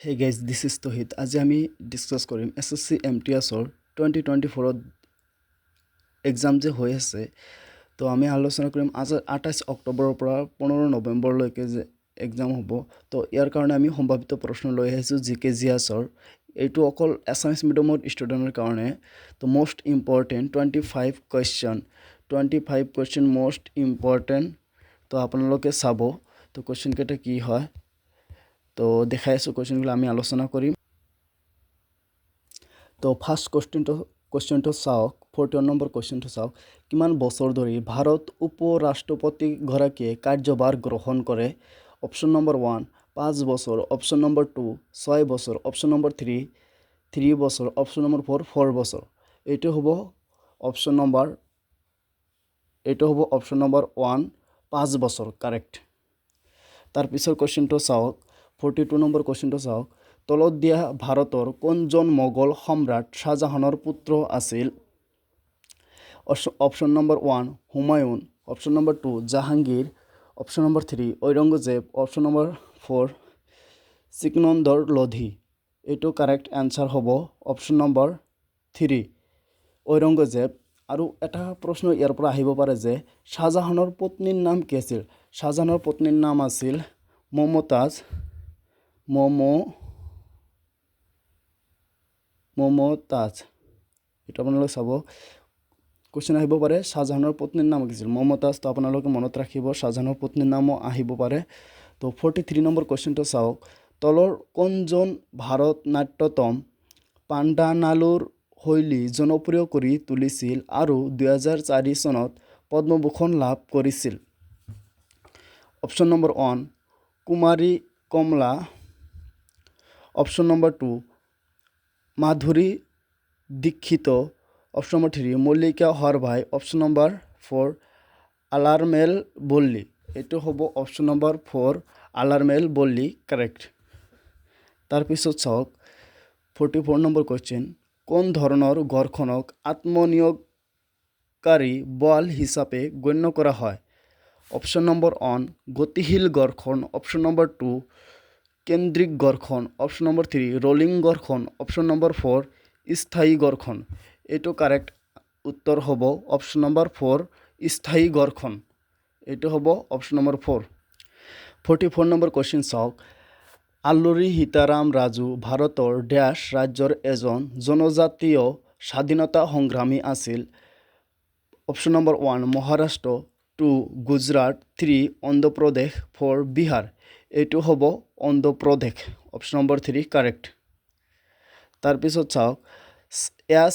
Hey guys, this is Tohit. আজি আমি discuss কৰিম SSC MTS 2024 এক্সাম যে হৈ আছে তো আমি আলোচনা কৰিম আজ 28 অক্টোবৰৰ পৰা 15 নৱেম্বৰলৈকে যে এক্সাম হ'ব তো ইয়াৰ কাৰণে আমি সম্ভাৱিত প্ৰশ্ন লৈ আহিছোঁ জিকে জিএছৰ এইটো অকল এছামিছ মিডিয়ামৰ ষ্টুডেণ্টৰ কাৰণে তো most important 25 question most important তো আপোনালোকে চাব তো কুৱেশ্যন কেইটা কি হয় তো দেখাই আছোঁ কুৱেশ্যনগুলো আমি আলোচনা কৰিম তো ফাৰ্ষ্ট কুৱেশ্যনটো চাওক 41 নম্বৰ কুৱেশ্যনটো চাওক কিমান বছৰ ধৰি ভাৰত উপৰাষ্ট্ৰপতিগৰাকীয়ে কাৰ্যভাৰ গ্ৰহণ কৰে অপশ্যন নম্বৰ 1 5 বছৰ অপশ্যন নম্বৰ 2 6 বছৰ অপশ্যন নম্বৰ 3 বছৰ অপশ্যন নম্বৰ 4 বছৰ এইটো হ'ব অপশ্যন নম্বৰ 1 5 বছৰ কাৰেক্ট তাৰ পিছৰ কুৱেশ্যনটো চাওক 42 নম্বৰ কুৱেশ্যনটো চাওক তলত দিয়া ভাৰতৰ কোনজন মোগল সম্ৰাট শাহজাহানৰ পুত্ৰ আছিল option number 1 Humayun option number 2 Jahangir option number 3 Aurangzeb option number 4 Sikandar Lodi এইটো কাৰেক্ট আনসাৰ হ'ব অপশ্যন নম্বৰ 3 ঔৰংগজেব আৰু এটা প্ৰশ্ন ইয়াৰ পৰা আহিব পাৰে যে শাহজাহানৰ পত্নীৰ নাম কি আছিল শাহজাহানৰ পত্নীৰ নাম আছিল মমতাজ এটা আপোনালোকে চাব কোৱেশ্যন আহিব পাৰে শাহজাহানৰ পত্নীৰ নাম কি আছিল মমতাজ তো আপোনালোকে মনত ৰাখিব শাহজাহানৰ পত্নীৰ নামো আহিব পাৰে তো 43 নম্বৰ কুৱেশ্যনটো চাওক তলৰ কোনজন ভাৰত নাট্যতম পাণ্ডানালুৰ শৈলী জনপ্ৰিয় কৰি তুলিছিল আৰু 2004 চনত পদ্মভূষণ লাভ কৰিছিল option number 1 Kumari Kamala option number 2 Madhuri Dixit option number 3 Mallika Sarabhai option number 4 Alarmel Valli এইটো হ'ব option number 4 Alarmel Valli correct তাৰপিছত চাওক 44 নম্বৰ কুৱেশ্যন কোন ধৰণৰ গড়খনক আত্মনিয়োগকাৰী বল হিচাপে গণ্য কৰা হয় অপশ্যন নম্বৰ 1 গতিশীল গড়খন অপশ্যন নম্বৰ 2 কেন্দ্ৰিক গড়খন অপশ্যন নম্বৰ 3 ৰোলিং গড়খন অপশ্যন নম্বৰ 4 স্থায়ী গড়খন এইটো কাৰেক্ট উত্তৰ হ'ব অপশ্যন নম্বৰ 4 স্থায়ী গড়খন এইটো হ'ব অপশ্যন নম্বৰ 4 44 নম্বৰ কুৱেশ্যন চাওক আল্লুৰী সীতাৰাম ৰাজু ভাৰতৰ ড্যাশ ৰাজ্যৰ এজন জনজাতীয় স্বাধীনতা সংগ্ৰামী আছিল অপশ্যন নম্বৰ 1 মহাৰাষ্ট্ৰ 2 গুজৰাট 3 অন্ধ্ৰপ্ৰদেশ 4 বিহাৰ এইটো হ'ব অন্ধ্ৰপ্ৰদেশ অপশ্যন নম্বৰ 3 কাৰেক্ট তাৰপিছত চাওক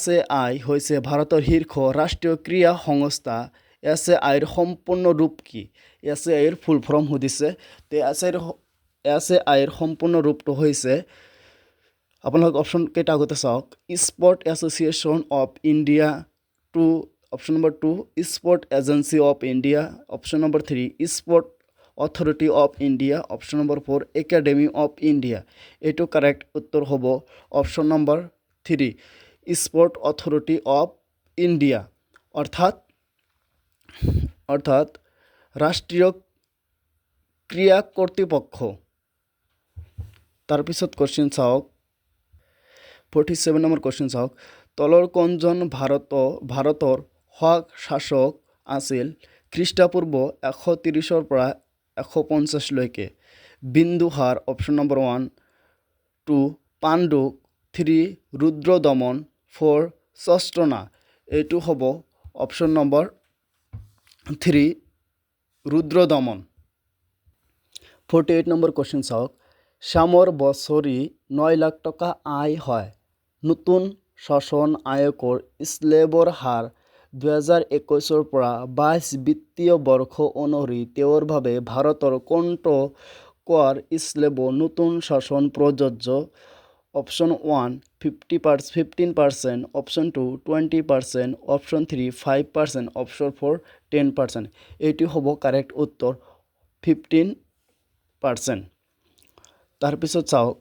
SAI হৈছে ভাৰতৰ শীৰ্ষ ৰাষ্ট্ৰীয় ক্ৰীড়া সংস্থা SAI ৰ সম্পূৰ্ণ ৰূপ কি SAI ৰ ফুল ফৰ্ম সুধিছে তে SAI ৰ সম্পূৰ্ণ ৰূপটো হৈছে আপোনালোক অপশ্যন কেইটা আগতে চাওক sport association of India 2 option number 2 sport agency of India option number 3 sport authority of India option number 4 academy of India এইটো কাৰেক্ট উত্তৰ হ'ব option number 3 sport authority of India অৰ্থাৎ ৰাষ্ট্ৰীয় ক্ৰীড়া কৰ্তৃপক্ষ তাৰপিছত কুৱেশ্যন চাওক 47 নম্বৰ কুৱেশ্যন চাওক তলৰ কোনজন ভাৰতৰ হোৱাক শাসক আছিল খ্ৰীষ্টপূৰ্ব 130 পৰা 150 লৈকে বিন্দুসাৰ অপশ্যন নম্বৰ 1 2 পাণ্ডুক 3 ৰুদ্ৰদমন 4 সষ্টনা এইটো হ'ব অপশ্যন নম্বৰ 3 ৰুদ্ৰদমন 48 নম্বৰ কুৱেশ্যন চাওক শ্যামৰ বছৰি 9 লাখ টকা আয় হয় নতুন শাসন আয়োগৰ স্লেবৰ হাৰ 2021 পৰা 22 বিত্তীয় বৰ্ষ অনুসৰি তেওঁৰ বাবে ভাৰতৰ কোনটো কৰ স্লেব নতুন শাসন প্ৰযোজ্য অপশ্যন 1 15% অপশ্যন 2 20% অপশ্যন 3 5% অপশ্যন 4 10% এইটো হ'ব কাৰেক্ট উত্তৰ 15% তাৰপিছত চাওক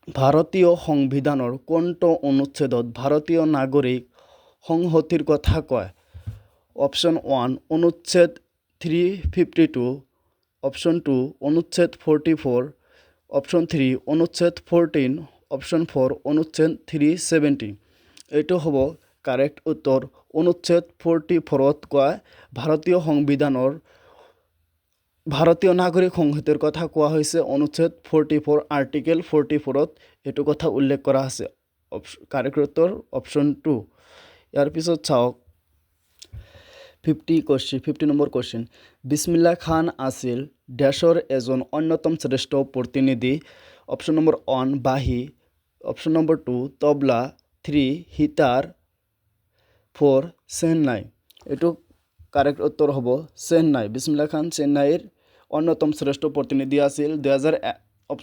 ভাৰতীয় সংবিধানৰ কোনটো অনুচ্ছেদত ভাৰতীয় নাগৰিক সংহতিৰ কথা কয় অপশ্যন 1 অনুচ্ছেদ 352 অপশ্যন 2 অনুচ্ছেদ 44 অপশন 3 অনুচ্ছেদ 14, অপশন 4 অনুচ্ছেদ 370। এইটো হ'ব কাৰেক্ট উত্তৰ। অনুচ্ছেদ 44ত কয় ভাৰতীয় সংবিধানৰ ভাৰতীয় নাগৰিক সংহিতাৰ কথা কোৱা হৈছে অনুচ্ছেদ 44 আৰ্টিকেল 44ত এইটো কথা উল্লেখ কৰা আছে। কাৰেক্ট উত্তৰ অপশন 2। ইয়াৰ পিছত চাওক 50 নম্বৰ কুৱেশ্যন। বিছমিল্লা খান আছিল দেশৰ এজন অন্যতম শ্ৰেষ্ঠ প্ৰতিনিধি। অপশন নম্বৰ 1 বাঁহী, অপশন নম্বৰ 2 তবলা, 3 হিতাৰ, 4 চেন্নাই। এইটো কাৰেক্ট উত্তৰ হ'ব চেন্নাই। বিছমিল্লা খান চেন্নাইৰ অন্যতম শ্ৰেষ্ঠ প্ৰতিনিধি আছিল। 2001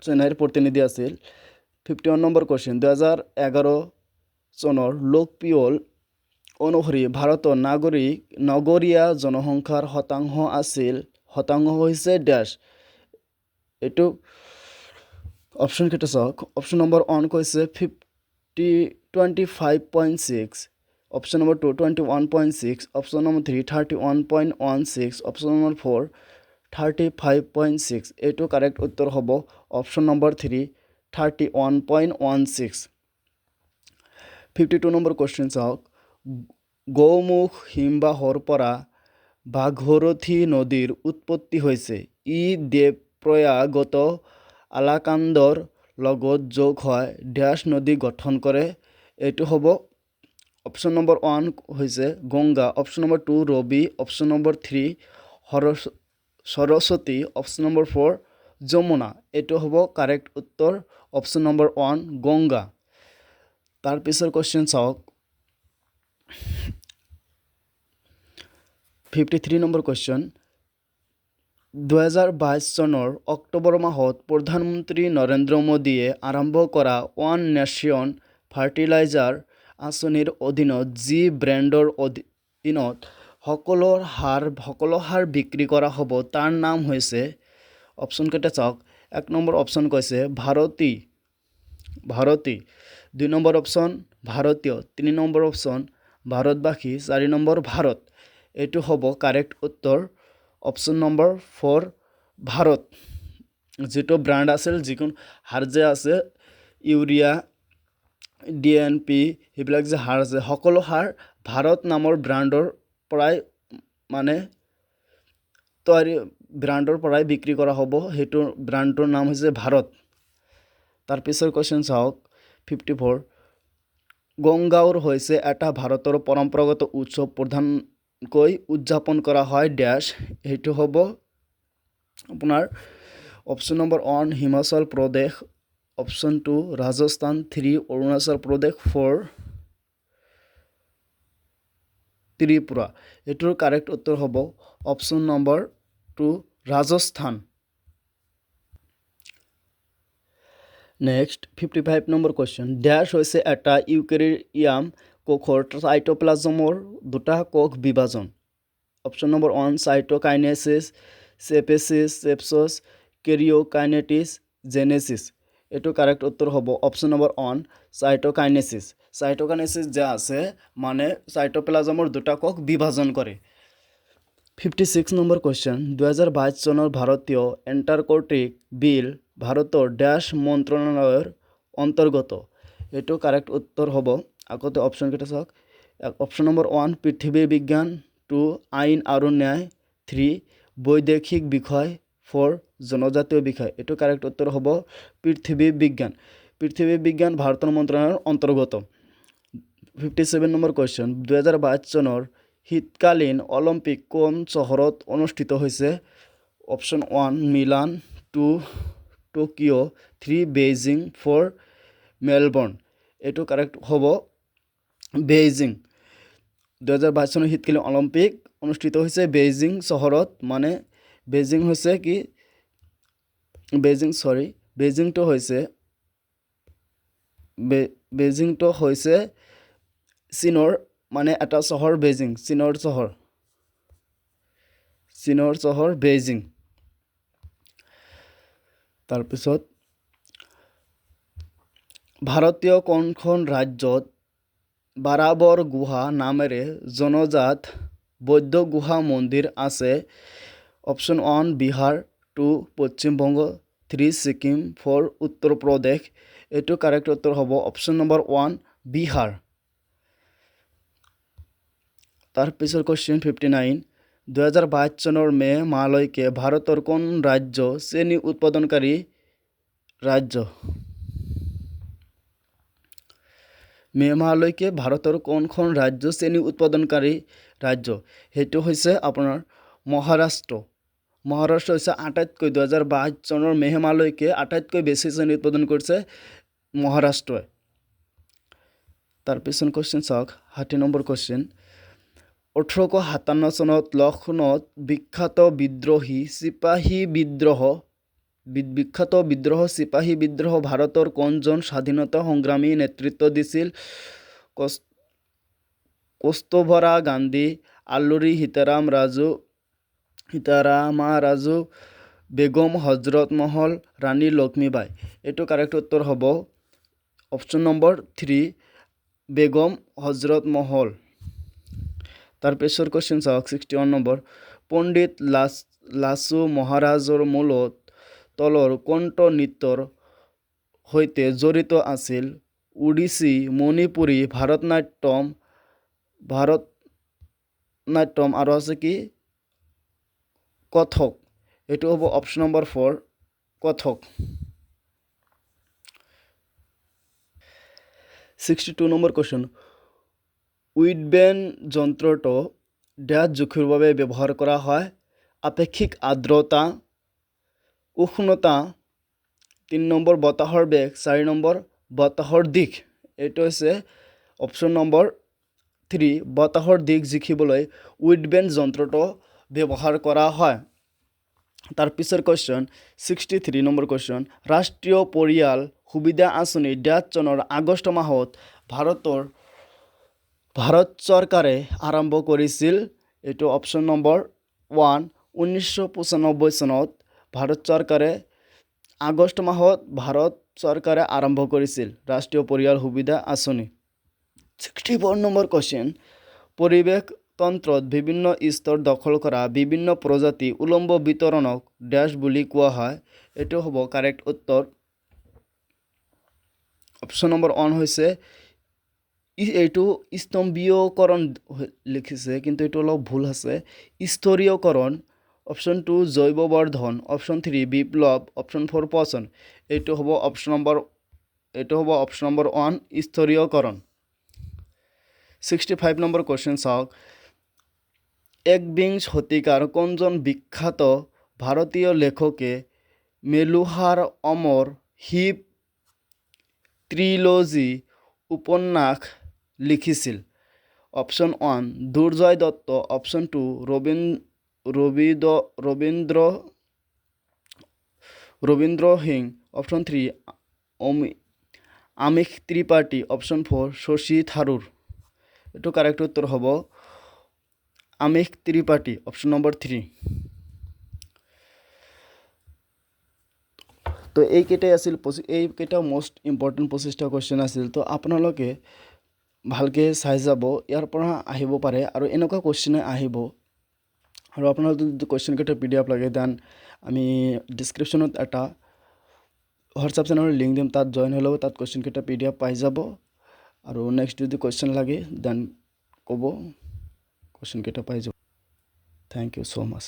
চেন্নাইৰ প্ৰতিনিধি আছিল। 51 নম্বৰ কুৱেশ্যন। 2011 চনৰ লোকপিয়ল অনুসৰি ভাৰতৰ নগৰীয়া জনসংখ্যাৰ শতাংশ হৈছে ডেশ। এইটো অপশন কেইটা চাওক। অপশন নম্বৰ 1 কৈছে 25.6, option number 2 21.6, option number 3 31.16, option number 4 35.6। এইটো কাৰেক্ট উত্তৰ হ'ব অপশন নম্বৰ 3 31.16। 52 নম্বৰ কুৱেশ্যন চাওক। গৌমুখ হিমবাহৰ পৰা ভাগীৰথী নদীৰ উৎপত্তি হৈছে। ই দেৱপ্ৰয়াগত আলাকান্দৰ লগত যোগ হৈ ডেশ নদী গঠন কৰে। এইটো হ'ব অপশন নম্বৰ 1 হৈছে Ganga, option number 2 Ravi, option number 3 Saraswati, option number 4 Yamuna. এইটো হ'ব কাৰেক্ট উত্তৰ অপশন নম্বৰ 1 গংগা। তাৰপিছৰ কুৱেশ্যন চাওক 53 নম্বৰ কুৱেশ্যন। 2022 চনৰ অক্টোবৰ মাহত প্ৰধানমন্ত্ৰী নৰেন্দ্ৰ মোদীয়ে আৰম্ভ কৰা ওৱান নেশ্যন ফাৰ্টিলাইজাৰ আঁচনিৰ অধীনত যি ব্ৰেণ্ডৰ অধীনত সকলো সাৰ বিক্ৰী কৰা হ'ব তাৰ নাম হৈছে। অপশন কেইটা চাওক। 1 নম্বৰ অপশন কৈছে ভাৰতী, 2 নম্বৰ অপশন ভাৰতীয়, 3 নম্বৰ অপশন ভাৰতবাসী, 4 নম্বৰ ভাৰত। এইটো হ'ব কাৰেক্ট উত্তৰ অপশন নম্বৰ 4 ভাৰত। যিটো ব্ৰাণ্ড আছিল, যিকোনো সাৰ যে আছে ইউৰিয়া, DNP, সেইবিলাক যে সাৰ আছে সকলো সাৰ ভাৰত নামৰ ব্ৰাণ্ডৰ পৰাই বিক্ৰী কৰা হ'ব। সেইটো ব্ৰাণ্ডটোৰ নাম হৈছে ভাৰত। তাৰপিছৰ কুৱেশ্যন চাওক 54। গংগাউৰ হৈছে এটা ভাৰতৰ পৰম্পৰাগত উৎসৱ প্ৰধানকৈ উদযাপন কৰা হয় ডেশ। সেইটো হ'ব আপোনাৰ option number 1 Himachal Pradesh, option 2 Rajasthan, 3 Arunachal Pradesh, 4 Tripura. এইটোৰ কাৰেক্ট উত্তৰ হ'ব option number 2 Rajasthan. Next 55 number question. Dash হৈছে এটা ইউকেৰিয়াম কোষৰ চাইটোপ্লাজমৰ দুটা কোষ বিভাজন। অপশন নম্বৰ 1 চাইটোকাইনেছিছ, চেপছছ, কেৰিঅকাইনেটিছ, জেনেছিছ। এইটো কাৰেক্ট উত্তৰ হ'ব অপশন নম্বৰ 1 চাইটোকাইনেছিছ। চাইটোকাইনেছিছ যে আছে চাইটোপ্লাজমৰ দুটা কোষ বিভাজন কৰে। 56 নম্বৰ কুৱেশ্যন। 2022 চনৰ ভাৰতীয় এণ্টাৰ্কটিক বিল ভাৰতৰ ডেশ মন্ত্ৰণালয়ৰ অন্তৰ্গত। এইটো কাৰেক্ট উত্তৰ হ'ব। আগতে অপশন কেইটা চাওক। অপশন নম্বৰ 1 পৃথিৱী বিজ্ঞান, 2 আইন আৰু ন্যায়, 3 বৈদেশিক বিষয়, 4 জনজাতীয় বিষয়। এইটো কাৰেক্ট উত্তৰ হ'ব পৃথিৱী বিজ্ঞান। পৃথিৱী বিজ্ঞান ভাৰতৰ মন্ত্ৰণালয়ৰ অন্তৰ্গত। 57 নম্বৰ কুৱেশ্যন। 2022 চনৰ শীতকালীন অলিম্পিক কোন চহৰত অনুষ্ঠিত হৈছে? Option 1 Milan, 2 Tokyo', 3 Beijing, 4 Melbourne. এইটো কাৰেক্ট হ'ব বেইজিং। 2022 চনৰ শীতকালীন অলিম্পিক অনুষ্ঠিত হৈছে বেইজিং চহৰত। বেইজিংটো হৈছে চীনৰ এটা চহৰ বেইজিং, চীনৰ চহৰ বেইজিং। তাৰপিছত ভাৰতীয় কোনখন ৰাজ্যত বাৰাবৰ গুহা নামেৰে জনাজাত বৌদ্ধ গুহা মন্দিৰ আছে? অপশন 1 বিহাৰ, 2 পশ্চিমবংগ, 3 ছিকিম, 4 উত্তৰ প্ৰদেশ। এইটো কাৰেক্ট উত্তৰ হ'ব অপশ্যন নম্বৰ 1 বিহাৰ। তাৰপিছৰ কুৱেশ্যন 59, 2022 চনৰ মে মাহলৈকে ভাৰতৰ কোন ৰাজ্য চেনি উৎপাদনকাৰী ৰাজ্য? মে মাহলৈকে ভাৰতৰ কোনখন ৰাজ্য চেনি উৎপাদনকাৰী ৰাজ্য? সেইটো হৈছে আপোনাৰ মহাৰাষ্ট্ৰ। মহাৰাষ্ট্ৰ হৈছে আটাইতকৈ 2022 চনৰ মে মাহলৈকে আটাইতকৈ বেছি চেনি উৎপাদন কৰিছে মহাৰাষ্ট্ৰই। তাৰপিছত কুৱেশ্যন চাওক 60 নম্বৰ কুৱেশ্যন, 1857 চনত লক্ষ্ণৌত বিখ্যাত বিদ্ৰোহী চিপাহী বিদ্ৰোহ ভাৰতৰ কোনজন স্বাধীনতা সংগ্ৰামী নেতৃত্ব দিছিল? কস্তুৰবা গান্ধী, আল্লুৰী সীতাৰামা ৰাজু, বেগম হজৰত মহল, ৰাণী লক্ষ্মীবাই। এইটো কাৰেক্ট উত্তৰ হ'ব অপশ্যন নম্বৰ 3 বেগম হজৰত মহল। তাৰপিছৰ কুৱেশ্যন চাওক 61 নম্বৰ, পণ্ডিত লাচু মহাৰাজৰ মূলত তলৰ কোনটো নৃত্যৰ সৈতে জড়িত আছিল? ওড়িশী, মণিপুৰী, ভাৰতনাট্যম আৰু আছে কি কথক। এইটো হ'ব option number 4 Kathak. 62 number question, উইডবেন যন্ত্ৰটো ড্যাছ জোখৰ বাবে ব্যৱহাৰ কৰা হয়? আপেক্ষিক আৰ্দ্ৰতা, উষ্ণতা, 3 নম্বৰ বতাহৰ বেগ, 4 নম্বৰ বতাহৰ দিশ। এইটো হৈছে অপশ্যন নম্বৰ 3 বতাহৰ দিশ জুখিবলৈ উইডবেন যন্ত্ৰটো ব্যৱহাৰ কৰা হয়। তাৰপিছৰ কুৱেশ্যন 63 নম্বৰ কুৱেশ্যন, ৰাষ্ট্ৰীয় পৰিয়াল সুবিধা আঁচনি ড্যাছ চনৰ আগষ্ট মাহত ভাৰত চৰকাৰে আৰম্ভ কৰিছিল? এইটো অপশ্যন নম্বৰ 1 1995 চনত ভাৰত চৰকাৰে আগষ্ট মাহত ভাৰত চৰকাৰে আৰম্ভ কৰিছিল ৰাষ্ট্ৰীয় পৰিয়াল সুবিধা আঁচনি। 64 নম্বৰ কুৱেশ্যন, পৰিৱেশ তন্ত্ৰত বিভিন্ন স্তৰ দখল কৰা বিভিন্ন প্ৰজাতি উলম্ব বিতৰণক ড্যাছ বুলি কোৱা হয়? এইটো হ'ব কাৰেক্ট উত্তৰ অপশ্যন নম্বৰ 1 হৈছে এইটো স্তম্ভীয়কৰণ লিখিছে, কিন্তু এইটো অলপ ভুল আছে, স্তৰীয়কৰণ। অপশ্যন 2 জৈৱ বৰ্ধন, অপশ্যন 3 বিপ্লৱ, অপশ্যন 4 পচন। এইটো হ'ব অপশ্যন নম্বৰ 1 স্তৰীয়কৰণ। 65 নম্বৰ কুৱেশ্যন চাওক, একবিংশ শতিকাৰ কোনজন বিখ্যাত ভাৰতীয় লেখকে মেলুহাৰ অমৰ শিৱ ত্ৰিলজী উপন্যাস লিখিছিল? Option 1 Durjoy Datta, option 2 Rabindra Singh, option 3 Amish Tripathi, option 4 Shashi Tharoor. এইটো কাৰেক্ট উত্তৰ হ'ব আমিষ ত্ৰিপাঠী, অপশ্যন নম্বৰ 3। তো এইকেইটা মোষ্ট ইম্পৰ্টেণ্ট 25টা কুৱেশ্যন আছিল। তো আপোনালোকে ভালকৈ চাই যাব, ইয়াৰ পৰা আহিব পাৰে আৰু এনেকুৱা কুৱেশ্যনে আহিব। আৰু আপোনালোকে যদি কুৱেশ্যনকেইটা PDF লাগে দেন আমি ডিছক্ৰিপশ্যনত এটা হোৱাটছআপ চেনেলৰ লিংক দিম, তাত জইন হৈ ল'ব, তাত কুৱেশ্যনকেইটা PDF পাই যাব। আৰু নেক্সট যদি কুৱেশ্যন লাগে দেন ক'ব, কুৱেশ্যনকেইটা পাই যাব। Thank you so' much.